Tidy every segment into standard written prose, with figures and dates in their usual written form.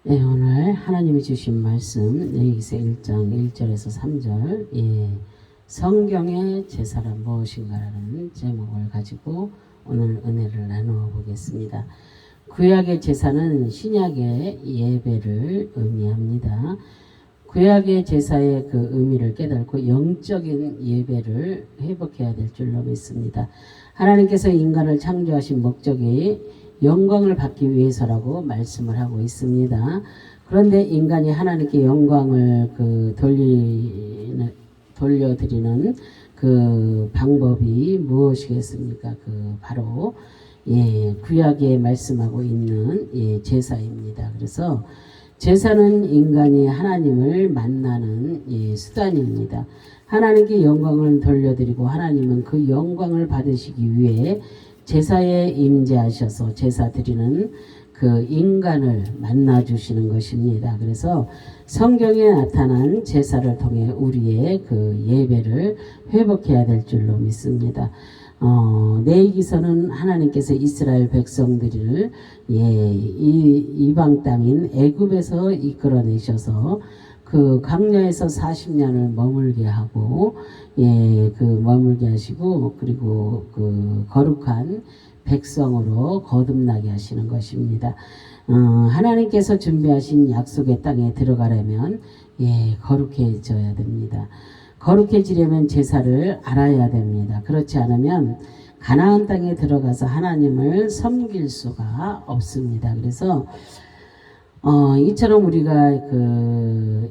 네, 오늘 하나님이 주신 말씀 레위기서 1장 1절에서 3절 성경의 제사란 무엇인가라는 제목을 가지고 오늘 은혜를 나누어 보겠습니다. 구약의 제사는 신약의 예배를 의미합니다. 구약의 제사의 그 의미를 깨닫고 영적인 예배를 회복해야 될 줄로 믿습니다. 하나님께서 인간을 창조하신 목적이 영광을 받기 위해서라고 말씀을 하고 있습니다. 그런데 인간이 하나님께 영광을 돌려드리는 그 방법이 무엇이겠습니까? 바로 구약에 말씀하고 있는 제사입니다. 그래서 제사는 인간이 하나님을 만나는 수단입니다. 하나님께 영광을 돌려드리고 하나님은 그 영광을 받으시기 위해 제사에 임재하셔서 제사 드리는 그 인간을 만나 주시는 것입니다. 그래서 성경에 나타난 제사를 통해 우리의 그 예배를 회복해야 될 줄로 믿습니다. 레위기서는 하나님께서 이스라엘 백성들을 이방 땅인 애굽에서 이끌어내셔서 그 광야에서 40년을 머물게 하고 머물게 하시고 그리고 그 거룩한 백성으로 거듭나게 하시는 것입니다. 하나님께서 준비하신 약속의 땅에 들어가려면 거룩해져야 됩니다. 거룩해지려면 제사를 알아야 됩니다. 그렇지 않으면 가나안 땅에 들어가서 하나님을 섬길 수가 없습니다. 그래서 이처럼 우리가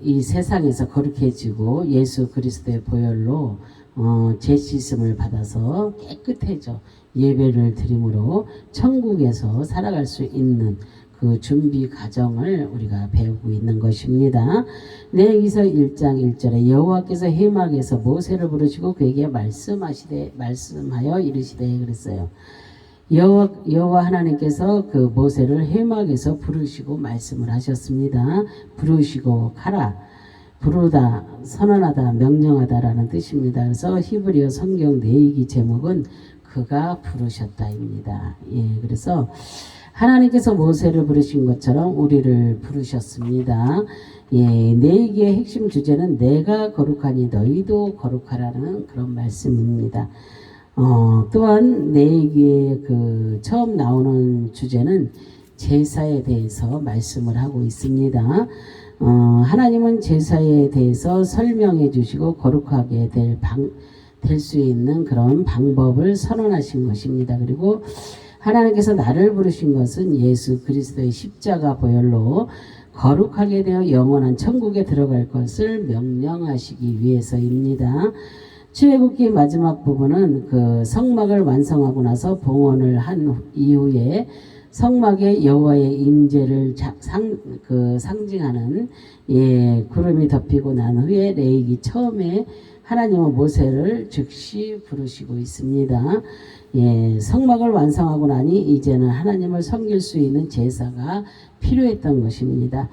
이 세상에서 거룩해지고 예수 그리스도의 보혈로 죄 씻음을 받아서 깨끗해져 예배를 드림으로 천국에서 살아갈 수 있는 그 준비 과정을 우리가 배우고 있는 것입니다. 레위기서 1장 1절에 여호와께서 회막에서 모세를 부르시고 그에게 말씀하여 이르시되 그랬어요. 여호와 하나님께서 그 모세를 회막에서 부르시고 말씀을 하셨습니다. 부르시고 가라. 부르다, 선언하다, 명령하다라는 뜻입니다. 그래서 히브리어 성경 레위기 제목은 그가 부르셨다입니다. 그래서 하나님께서 모세를 부르신 것처럼 우리를 부르셨습니다. 레위기의 핵심 주제는 내가 거룩하니 너희도 거룩하라는 그런 말씀입니다. 또한 레위기의 처음 나오는 주제는 제사에 대해서 말씀을 하고 있습니다. 하나님은 제사에 대해서 설명해 주시고 거룩하게 될 수 있는 그런 방법을 선언하신 것입니다. 그리고 하나님께서 나를 부르신 것은 예수 그리스도의 십자가 보혈로 거룩하게 되어 영원한 천국에 들어갈 것을 명령하시기 위해서입니다. 출애굽기 마지막 부분은 그 성막을 완성하고 나서 봉헌을 한 이후에 성막에 여호와의 임재를 상징하는 구름이 덮이고 난 후에 레위기 처음에 하나님은 모세를 즉시 부르시고 있습니다. 성막을 완성하고 나니 이제는 하나님을 섬길 수 있는 제사가 필요했던 것입니다.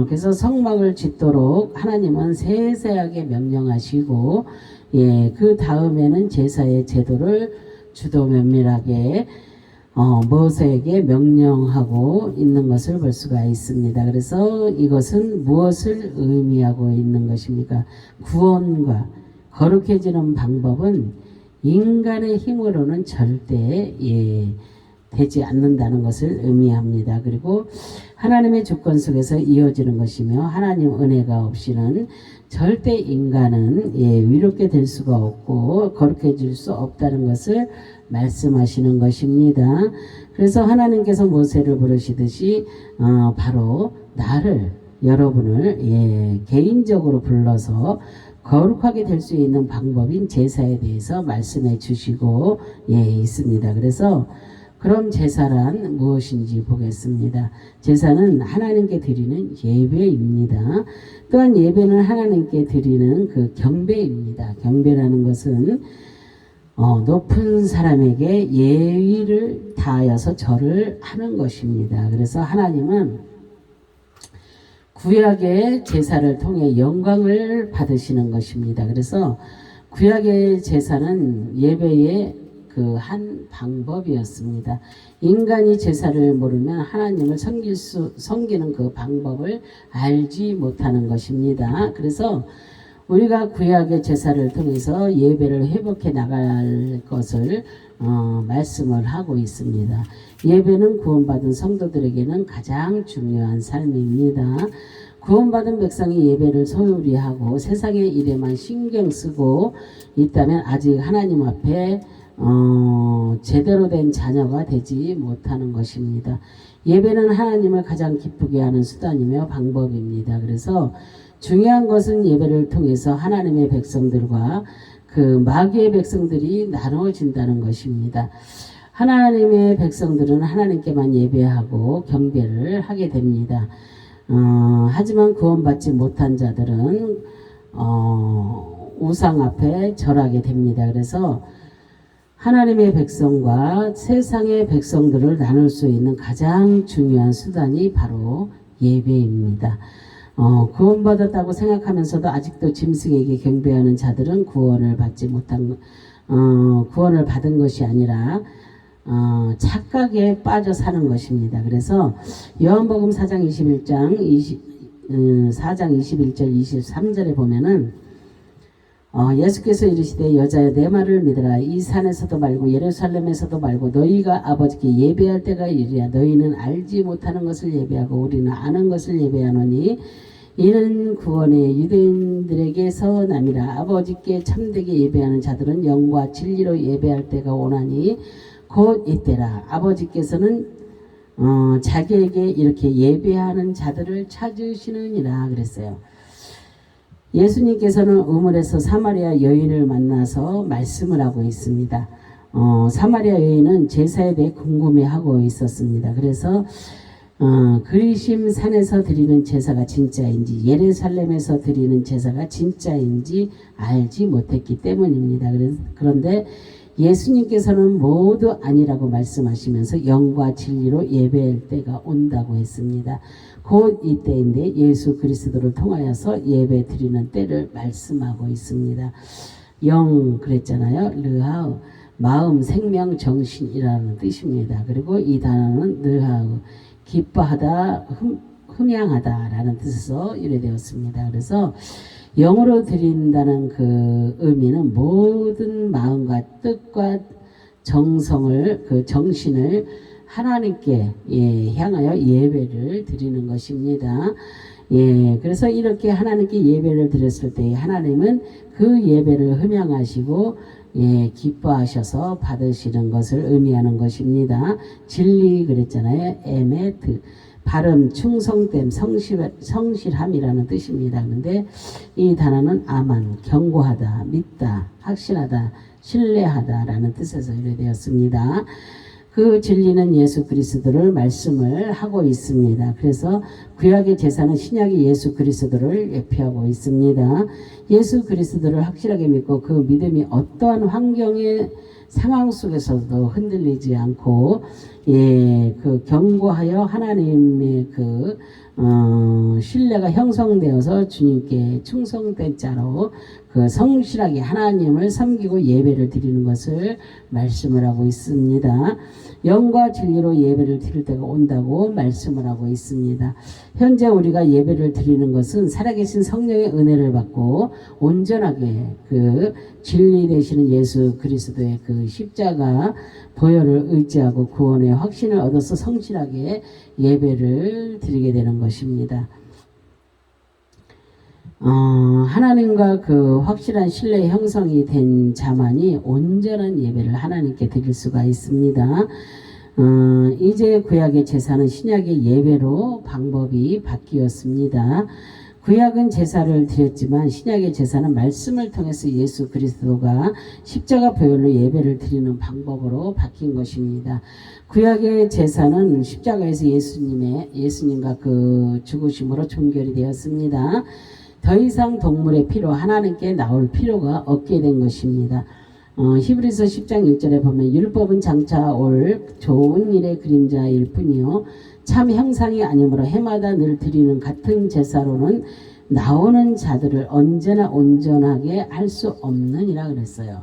그래서 성막을 짓도록 하나님은 세세하게 명령하시고 그 다음에는 제사의 제도를 주도 면밀하게 모세에게 명령하고 있는 것을 볼 수가 있습니다. 그래서 이것은 무엇을 의미하고 있는 것입니까? 구원과 거룩해지는 방법은 인간의 힘으로는 절대 되지 않는다는 것을 의미합니다. 그리고 하나님의 주권 속에서 이어지는 것이며 하나님 은혜가 없이는 절대 인간은 위롭게 될 수가 없고 거룩해질 수 없다는 것을 말씀하시는 것입니다. 그래서 하나님께서 모세를 부르시듯이 바로 여러분을 개인적으로 불러서 거룩하게 될 수 있는 방법인 제사에 대해서 말씀해 주시고 있습니다. 그래서 그럼 제사란 무엇인지 보겠습니다. 제사는 하나님께 드리는 예배입니다. 또한 예배는 하나님께 드리는 그 경배입니다. 경배라는 것은 높은 사람에게 예의를 다하여서 절을 하는 것입니다. 그래서 하나님은 구약의 제사를 통해 영광을 받으시는 것입니다. 그래서 구약의 제사는 예배의 그 한 방법이었습니다. 인간이 제사를 모르면 하나님을 섬기는 그 방법을 알지 못하는 것입니다. 그래서 우리가 구약의 제사를 통해서 예배를 회복해 나갈 것을 말씀을 하고 있습니다. 예배는 구원받은 성도들에게는 가장 중요한 삶입니다. 구원받은 백성이 예배를 소홀히 하고 세상의 일에만 신경 쓰고 있다면 아직 하나님 앞에 제대로 된 자녀가 되지 못하는 것입니다. 예배는 하나님을 가장 기쁘게 하는 수단이며 방법입니다. 그래서 중요한 것은 예배를 통해서 하나님의 백성들과 그 마귀의 백성들이 나눠진다는 것입니다. 하나님의 백성들은 하나님께만 예배하고 경배를 하게 됩니다. 하지만 구원받지 못한 자들은 우상 앞에 절하게 됩니다. 그래서 하나님의 백성과 세상의 백성들을 나눌 수 있는 가장 중요한 수단이 바로 예배입니다. 구원받았다고 생각하면서도 아직도 짐승에게 경배하는 자들은 구원을 받은 것이 아니라 착각에 빠져 사는 것입니다. 그래서 요한복음 4장 21절 23절에 보면은 예수께서 이르시되 여자여 내 말을 믿으라. 이 산에서도 말고 예루살렘에서도 말고 너희가 아버지께 예배할 때가 이르랴. 너희는 알지 못하는 것을 예배하고 우리는 아는 것을 예배하노니 이는 구원의 유대인들에게서 남이라. 아버지께 참되게 예배하는 자들은 영과 진리로 예배할 때가 오나니 곧 이때라. 아버지께서는 자기에게 이렇게 예배하는 자들을 찾으시느니라 그랬어요. 예수님께서는 우물에서 사마리아 여인을 만나서 말씀을 하고 있습니다. 사마리아 여인은 제사에 대해 궁금해하고 있었습니다. 그래서 그리심 산에서 드리는 제사가 진짜인지 예루살렘에서 드리는 제사가 진짜인지 알지 못했기 때문입니다. 그런데 예수님께서는 모두 아니라고 말씀하시면서 영과 진리로 예배할 때가 온다고 했습니다. 곧 이때인데 예수 그리스도를 통하여서 예배 드리는 때를 말씀하고 있습니다. 영 그랬잖아요. 르하우 마음 생명 정신이라는 뜻입니다. 그리고 이 단어는 르하우 기뻐하다 흠양하다라는 뜻에서 유래되었습니다. 그래서 영으로 드린다는 그 의미는 모든 마음과 뜻과 정성을 그 정신을 하나님께 향하여 예배를 드리는 것입니다. 그래서 이렇게 하나님께 예배를 드렸을 때 하나님은 그 예배를 흠양하시고 기뻐하셔서 받으시는 것을 의미하는 것입니다. 진리 그랬잖아요. 에메트 발음, 충성됨, 성실함이라는 뜻입니다. 그런데 이 단어는 아만, 경고하다, 믿다, 확신하다, 신뢰하다라는 뜻에서 유래되었습니다. 그 진리는 예수 그리스도를 말씀을 하고 있습니다. 그래서 구약의 제사는 신약의 예수 그리스도를 예표하고 있습니다. 예수 그리스도를 확실하게 믿고 그 믿음이 어떠한 환경의 상황 속에서도 흔들리지 않고 그 경고하여 하나님의 그 신뢰가 형성되어서 주님께 충성된 자로 그 성실하게 하나님을 섬기고 예배를 드리는 것을 말씀을 하고 있습니다. 영과 진리로 예배를 드릴 때가 온다고 말씀을 하고 있습니다. 현재 우리가 예배를 드리는 것은 살아계신 성령의 은혜를 받고 온전하게 그 진리 되시는 예수 그리스도의 그 십자가 보혈을 의지하고 구원의 확신을 얻어서 성실하게 예배를 드리게 되는 것입니다. 하나님과 그 확실한 신뢰 형성이 된 자만이 온전한 예배를 하나님께 드릴 수가 있습니다. 이제 구약의 제사는 신약의 예배로 방법이 바뀌었습니다. 구약은 제사를 드렸지만 신약의 제사는 말씀을 통해서 예수 그리스도가 십자가 보혈로 예배를 드리는 방법으로 바뀐 것입니다. 구약의 제사는 십자가에서 예수님과 그 죽으심으로 종결이 되었습니다. 더 이상 동물의 피로 하나님께 나올 필요가 없게 된 것입니다. 히브리서 10장 1절에 보면 율법은 장차 올 좋은 일의 그림자일 뿐이요 참 형상이 아니므로 해마다 늘 드리는 같은 제사로는 나오는 자들을 언제나 온전하게 할 수 없느니라 그랬어요.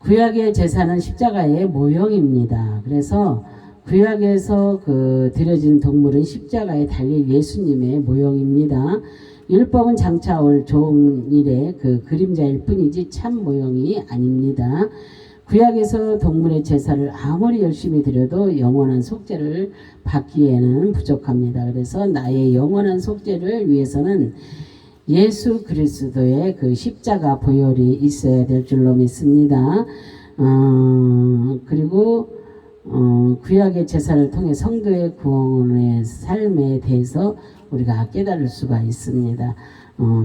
구약의 제사는 십자가의 모형입니다. 그래서 구약에서 드려진 동물은 십자가에 달릴 예수님의 모형입니다. 율법은 장차 올 종일의 그림자일 뿐이지 참 모형이 아닙니다. 구약에서 동물의 제사를 아무리 열심히 드려도 영원한 속죄를 받기에는 부족합니다. 그래서 나의 영원한 속죄를 위해서는 예수 그리스도의 십자가 보혈이 있어야 될 줄로 믿습니다. 그리고 구약의 제사를 통해 성도의 구원의 삶에 대해서 우리가 깨달을 수가 있습니다.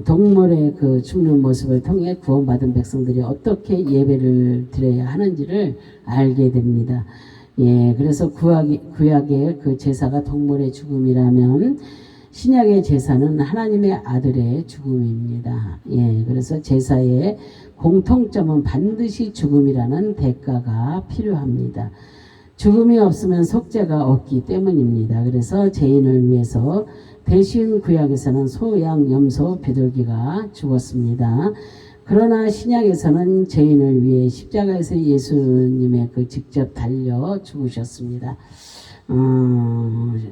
동물의 죽는 모습을 통해 구원받은 백성들이 어떻게 예배를 드려야 하는지를 알게 됩니다. 예, 그래서 구약의 제사가 동물의 죽음이라면 신약의 제사는 하나님의 아들의 죽음입니다. 예, 그래서 제사의 공통점은 반드시 죽음이라는 대가가 필요합니다. 죽음이 없으면 속죄가 없기 때문입니다. 그래서 죄인을 위해서 대신 구약에서는 소, 양, 염소, 비둘기가 죽었습니다. 그러나 신약에서는 죄인을 위해 십자가에서 예수님의 직접 달려 죽으셨습니다.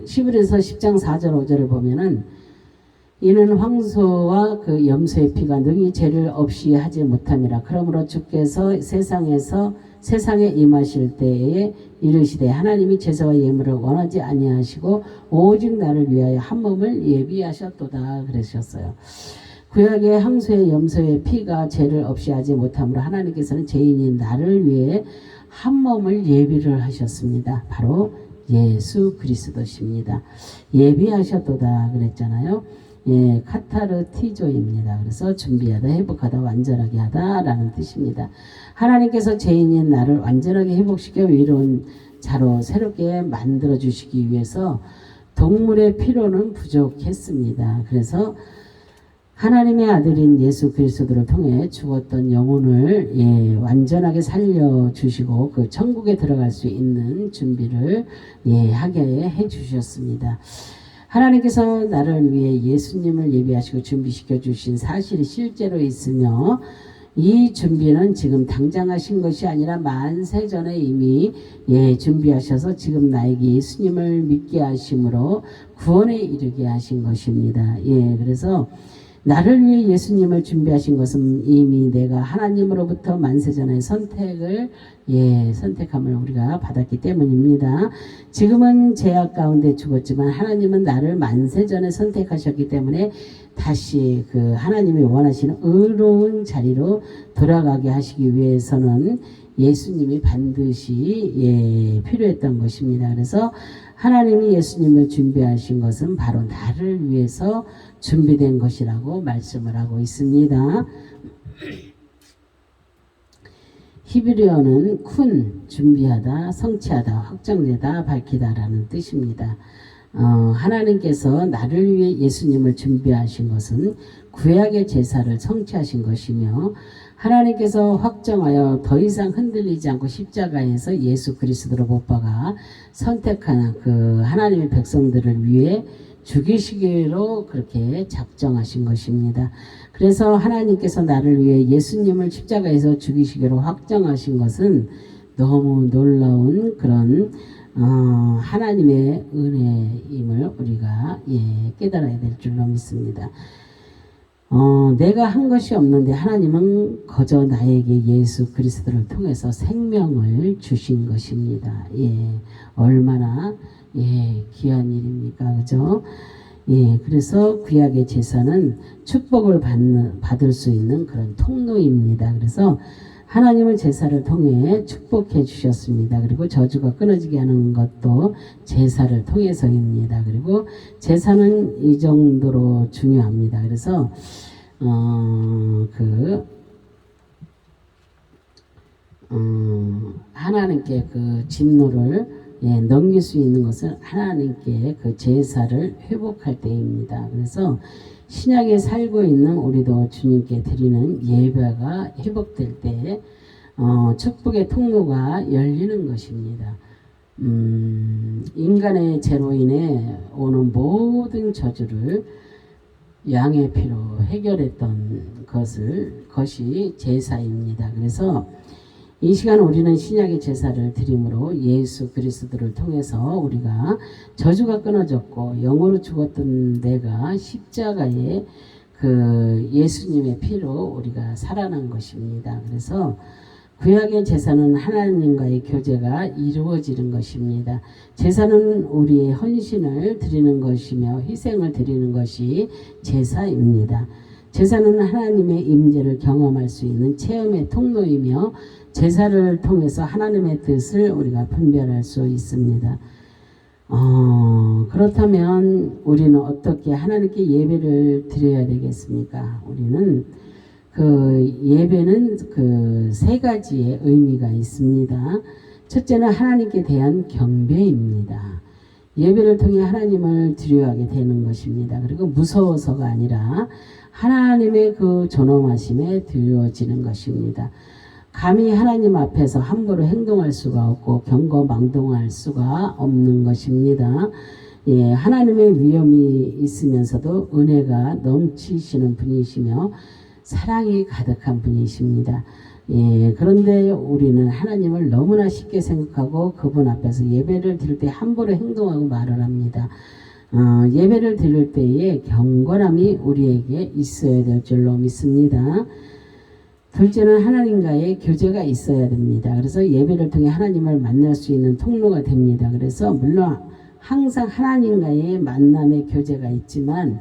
히브리서 10장 4절 5절을 보면은 이는 황소와 염소의 피가 능히 죄를 없이 하지 못함이라. 그러므로 주께서 세상에 임하실 때에 이르시되 하나님이 제사와 예물을 원하지 아니하시고 오직 나를 위하여 한 몸을 예비하셨도다 그러셨어요. 구약의 황소의 염소의 피가 죄를 없이 하지 못함으로 하나님께서는 죄인인 나를 위해 한 몸을 예비를 하셨습니다. 바로 예수 그리스도십니다. 예비하셨도다 그랬잖아요. 예, 카타르티조입니다. 그래서 준비하다, 회복하다, 완전하게 하다 라는 뜻입니다. 하나님께서 죄인인 나를 완전하게 회복시켜 의로운 자로 새롭게 만들어 주시기 위해서 동물의 피로는 부족했습니다. 그래서 하나님의 아들인 예수 그리스도를 통해 죽었던 영혼을 완전하게 살려주시고 천국에 들어갈 수 있는 준비를 하게 해주셨습니다. 하나님께서 나를 위해 예수님을 예비하시고 준비시켜 주신 사실이 실제로 있으며 이 준비는 지금 당장 하신 것이 아니라 만세 전에 이미 준비하셔서 지금 나에게 예수님을 믿게 하심으로 구원에 이르게 하신 것입니다. 그래서 나를 위해 예수님을 준비하신 것은 이미 내가 하나님으로부터 만세전에 선택함을 우리가 받았기 때문입니다. 지금은 죄악 가운데 죽었지만 하나님은 나를 만세전에 선택하셨기 때문에 다시 하나님이 원하시는 의로운 자리로 돌아가게 하시기 위해서는 예수님이 반드시 필요했던 것입니다. 그래서 하나님이 예수님을 준비하신 것은 바로 나를 위해서 준비된 것이라고 말씀을 하고 있습니다. 히브리어는 쿤, 준비하다, 성취하다, 확정되다, 밝히다라는 뜻입니다. 하나님께서 나를 위해 예수님을 준비하신 것은 구약의 제사를 성취하신 것이며 하나님께서 확정하여 더 이상 흔들리지 않고 십자가에서 예수 그리스도로 못 박아 선택한 하나님의 백성들을 위해 죽이시기로 그렇게 작정하신 것입니다. 그래서 하나님께서 나를 위해 예수님을 십자가에서 죽이시기로 확정하신 것은 너무 놀라운 그런 하나님의 은혜임을 우리가 깨달아야 될 줄로 믿습니다. 내가 한 것이 없는데 하나님은 거저 나에게 예수 그리스도를 통해서 생명을 주신 것입니다. 얼마나 귀한 일입니까? 그죠? 그래서 구약의 제사는 축복을 받을 수 있는 그런 통로입니다. 그래서 하나님은 제사를 통해 축복해 주셨습니다. 그리고 저주가 끊어지게 하는 것도 제사를 통해서입니다. 그리고 제사는 이 정도로 중요합니다. 그래서 하나님께 진노를 넘길 수 있는 것은 하나님께 제사를 회복할 때입니다. 그래서 신약에 살고 있는 우리도 주님께 드리는 예배가 회복될 때 축복의 통로가 열리는 것입니다. 인간의 죄로 인해 오는 모든 저주를 양의 피로 해결했던 것이 제사입니다. 그래서 이 시간 우리는 신약의 제사를 드림으로 예수 그리스도를 통해서 우리가 저주가 끊어졌고 영으로 죽었던 내가 십자가에 그 예수님의 피로 우리가 살아난 것입니다. 그래서 구약의 제사는 하나님과의 교제가 이루어지는 것입니다. 제사는 우리의 헌신을 드리는 것이며 희생을 드리는 것이 제사입니다. 제사는 하나님의 임재를 경험할 수 있는 체험의 통로이며 제사를 통해서 하나님의 뜻을 우리가 분별할 수 있습니다. 그렇다면 우리는 어떻게 하나님께 예배를 드려야 되겠습니까? 우리는 그 예배는 그 세 가지의 의미가 있습니다. 첫째는 하나님께 대한 경배입니다. 예배를 통해 하나님을 두려워하게 되는 것입니다. 그리고 무서워서가 아니라 하나님의 그 존엄하심에 두려워지는 것입니다. 감히 하나님 앞에서 함부로 행동할 수가 없고 경거망동할 수가 없는 것입니다. 예, 하나님의 위엄이 있으면서도 은혜가 넘치시는 분이시며 사랑이 가득한 분이십니다. 예, 그런데 우리는 하나님을 너무나 쉽게 생각하고 그분 앞에서 예배를 드릴 때 함부로 행동하고 말을 합니다. 예배를 드릴 때에 경건함이 우리에게 있어야 될 줄로 믿습니다. 둘째는 하나님과의 교제가 있어야 됩니다. 그래서 예배를 통해 하나님을 만날 수 있는 통로가 됩니다. 그래서 물론 항상 하나님과의 만남의 교제가 있지만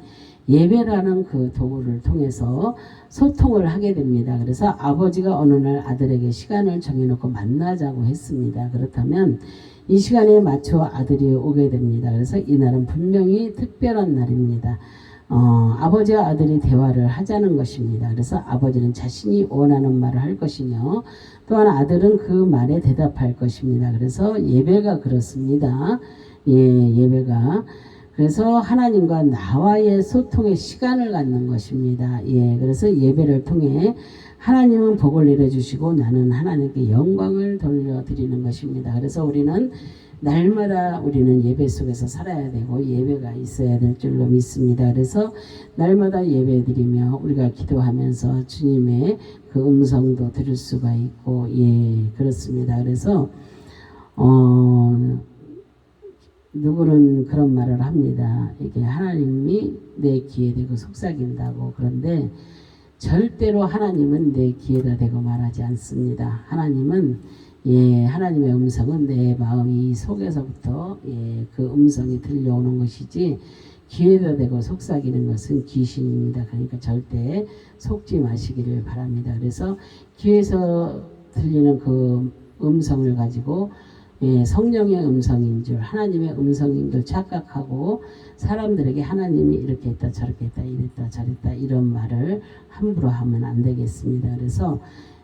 예배라는 그 도구를 통해서 소통을 하게 됩니다. 그래서 아버지가 어느 날 아들에게 시간을 정해놓고 만나자고 했습니다. 그렇다면 이 시간에 맞춰 아들이 오게 됩니다. 그래서 이날은 분명히 특별한 날입니다. 아버지와 아들이 대화를 하자는 것입니다. 그래서 아버지는 자신이 원하는 말을 할 것이며 또한 아들은 그 말에 대답할 것입니다. 그래서 예배가 그렇습니다. 예배가 그래서 하나님과 나와의 소통의 시간을 갖는 것입니다. 그래서 예배를 통해 하나님은 복을 내려주시고 나는 하나님께 영광을 돌려드리는 것입니다. 그래서 우리는 날마다 우리는 예배 속에서 살아야 되고 예배가 있어야 될 줄로 믿습니다. 그래서 날마다 예배 드리며 우리가 기도하면서 주님의 그 음성도 들을 수가 있고 그렇습니다. 그래서 누구는 그런 말을 합니다. 이게 하나님이 내 귀에 대고 속삭인다고. 그런데 절대로 하나님은 내 귀에다 대고 말하지 않습니다. 하나님은 하나님의 음성은 내 마음 이 속에서부터 그 음성이 들려오는 것이지 귀에다 대고 속삭이는 것은 귀신입니다. 그러니까 절대 속지 마시기를 바랍니다. 그래서 귀에서 들리는 그 음성을 가지고 성령의 음성인 줄 하나님의 음성인 줄 착각하고 사람들에게 하나님이 이렇게 했다 저렇게 했다 이랬다 저랬다 이런 말을 함부로 하면 안 되겠습니다. 그래서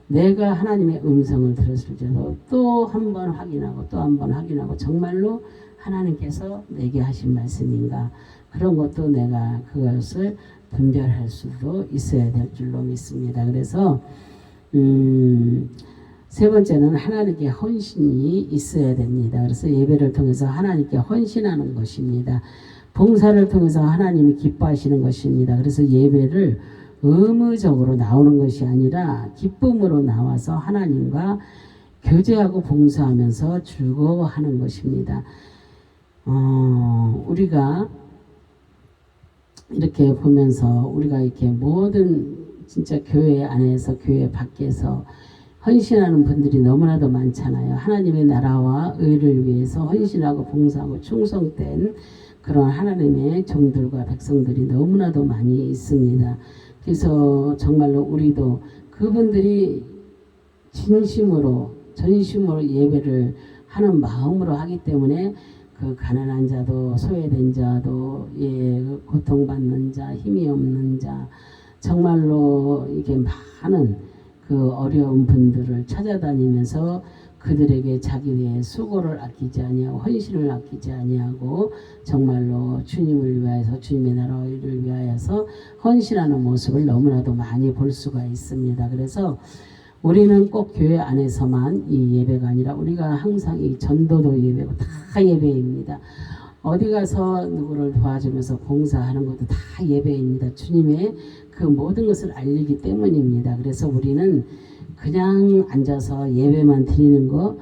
내가 하나님의 음성을 들었을 때도 또 한 번 확인하고 또 한 번 확인하고 정말로 하나님께서 내게 하신 말씀인가 그런 것도 내가 그것을 분별할 수도 있어야 될 줄로 믿습니다. 그래서 세 번째는 하나님께 헌신이 있어야 됩니다. 그래서 예배를 통해서 하나님께 헌신하는 것입니다. 봉사를 통해서 하나님이 기뻐하시는 것입니다. 그래서 예배를 의무적으로 나오는 것이 아니라 기쁨으로 나와서 하나님과 교제하고 봉사하면서 즐거워하는 것입니다. 우리가 이렇게 보면서 우리가 이렇게 모든 진짜 교회 안에서 교회 밖에서 헌신하는 분들이 너무나도 많잖아요. 하나님의 나라와 의를 위해서 헌신하고 봉사하고 충성된 그런 하나님의 종들과 백성들이 너무나도 많이 있습니다. 그래서 정말로 우리도 그분들이 진심으로 전심으로 예배를 하는 마음으로 하기 때문에 그 가난한 자도 소외된 자도 고통받는 자 힘이 없는 자 정말로 이게 많은 그 어려운 분들을 찾아다니면서 그들에게 자기의 수고를 아끼지 아니하고 헌신을 아끼지 아니하고 정말로 주님을 위하여서 주님의 나라를 위하여서 헌신하는 모습을 너무나도 많이 볼 수가 있습니다. 그래서 우리는 꼭 교회 안에서만 이 예배가 아니라 우리가 항상 이 전도도 예배고 다 예배입니다. 어디 가서 누구를 도와주면서 봉사하는 것도 다 예배입니다. 주님의 그 모든 것을 알리기 때문입니다. 그래서 우리는 그냥 앉아서 예배만 드리는 거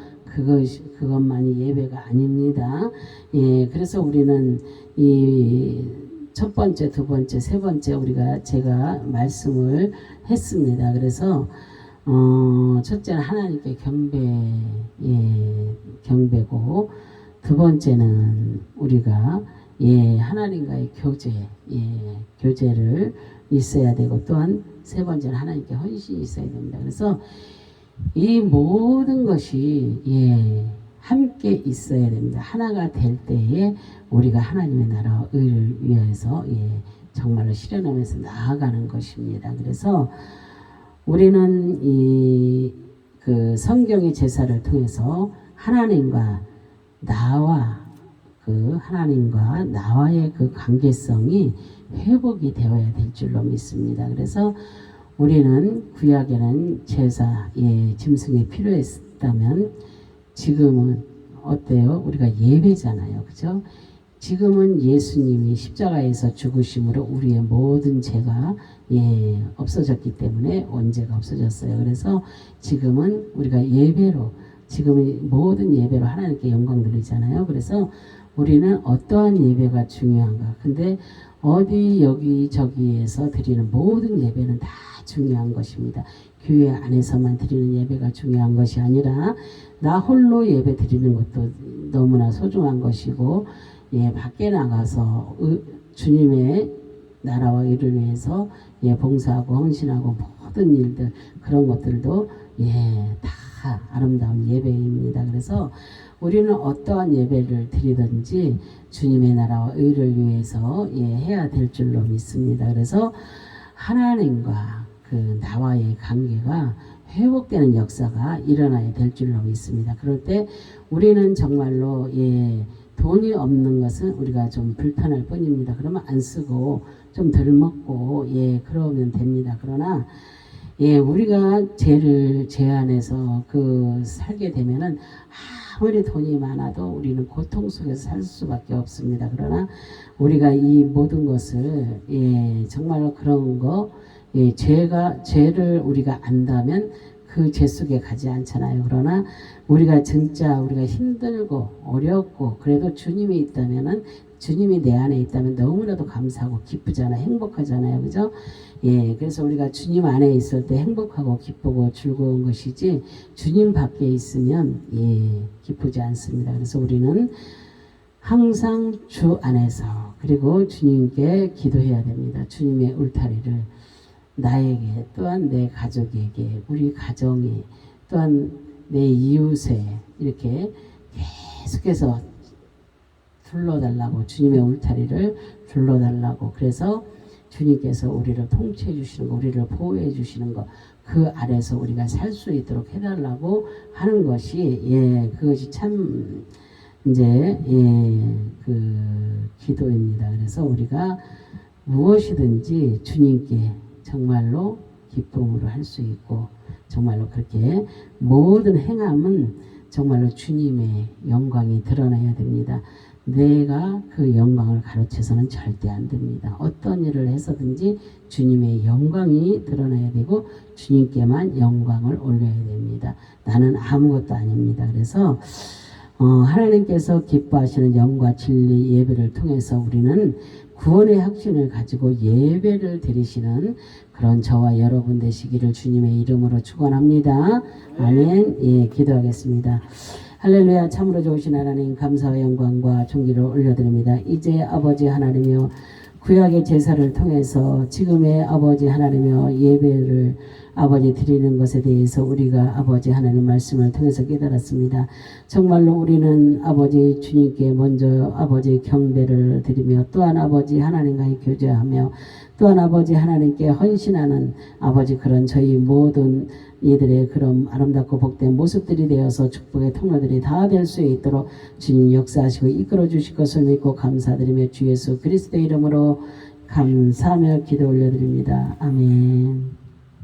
그것만이 예배가 아닙니다. 예, 그래서 우리는 이 첫 번째, 두 번째, 세 번째 제가 말씀을 했습니다. 그래서 첫째는 하나님께 경배고 두 번째는 우리가 하나님과의 교제를 있어야 되고 또한 세 번째는 하나님께 헌신이 있어야 됩니다. 그래서 이 모든 것이 함께 있어야 됩니다. 하나가 될 때에 우리가 하나님의 나라와 의를 위해서 정말로 실현하면서 나아가는 것입니다. 그래서 우리는 그 성경의 제사를 통해서 하나님과 나와의 그 관계성이 회복이 되어야 될 줄로 믿습니다. 그래서 우리는 구약에는 제사, 짐승이 필요했다면 지금은 어때요? 우리가 예배잖아요. 그죠? 지금은 예수님이 십자가에서 죽으심으로 우리의 모든 죄가 없어졌기 때문에 원죄가 없어졌어요. 그래서 지금은 우리가 지금은 모든 예배로 하나님께 영광 돌리잖아요. 그래서 우리는 어떠한 예배가 중요한가? 근데 어디 여기 저기에서 드리는 모든 예배는 다 중요한 것입니다. 교회 안에서만 드리는 예배가 중요한 것이 아니라 나 홀로 예배 드리는 것도 너무나 소중한 것이고 밖에 나가서 주님의 나라와 일을 위해서 봉사하고 헌신하고 모든 일들 그런 것들도 다 아름다운 예배입니다. 그래서 우리는 어떠한 예배를 드리든지 주님의 나라와 의를 위해서 해야 될 줄로 믿습니다. 그래서 하나님과 그 나와의 관계가 회복되는 역사가 일어나야 될 줄로 믿습니다. 그럴 때 우리는 정말로 돈이 없는 것은 우리가 좀 불편할 뿐입니다. 그러면 안 쓰고 좀 덜 먹고 그러면 됩니다. 그러나 우리가 죄 안에서 살게 되면은 아무리 돈이 많아도 우리는 고통 속에서 살 수밖에 없습니다. 그러나 우리가 이 모든 것을 정말로 그런 거 죄를 우리가 안다면 그 죄 속에 가지 않잖아요. 그러나 우리가 힘들고 어렵고 그래도 주님이 있다면은 주님이 내 안에 있다면 너무나도 감사하고 기쁘잖아요. 행복하잖아요. 그죠? 그래서 우리가 주님 안에 있을 때 행복하고 기쁘고 즐거운 것이지 주님 밖에 있으면 기쁘지 않습니다. 그래서 우리는 항상 주 안에서 그리고 주님께 기도해야 됩니다. 주님의 울타리를 나에게 또한 내 가족에게 우리 가정에 또한 내 이웃에 이렇게 계속해서 둘러달라고 주님의 울타리를 둘러달라고 그래서 주님께서 우리를 통치해 주시는 거 우리를 보호해 주시는 거 그 아래서 우리가 살 수 있도록 해달라고 하는 것이 그것이 참 이제 그 기도입니다. 그래서 우리가 무엇이든지 주님께 정말로 기쁨으로 할 수 있고 정말로 그렇게 모든 행함은 정말로 주님의 영광이 드러나야 됩니다. 내가 그 영광을 가로채서는 절대 안 됩니다. 어떤 일을 해서든지 주님의 영광이 드러나야 되고 주님께만 영광을 올려야 됩니다. 나는 아무것도 아닙니다. 그래서 하나님께서 기뻐하시는 영과 진리 예배를 통해서 우리는 구원의 확신을 가지고 예배를 드리시는 그런 저와 여러분 되시기를 주님의 이름으로 축원합니다. 아멘. 기도하겠습니다. 할렐루야. 참으로 좋으신 하나님 감사와 영광과 존귀를 올려드립니다. 이제 아버지 하나님이여 구약의 제사를 통해서 지금의 아버지 하나님이여 예배를 아버지 드리는 것에 대해서 우리가 아버지 하나님 말씀을 통해서 깨달았습니다. 정말로 우리는 아버지 주님께 먼저 아버지 경배를 드리며 또한 아버지 하나님과의 교제하며 또한 아버지 하나님께 헌신하는 아버지 그런 저희 모든 이들의 그런 아름답고 복된 모습들이 되어서 축복의 통로들이 다 될 수 있도록 주님 역사하시고 이끌어 주실 것을 믿고 감사드리며 주 예수 그리스도의 이름으로 감사하며 기도 올려드립니다. 아멘.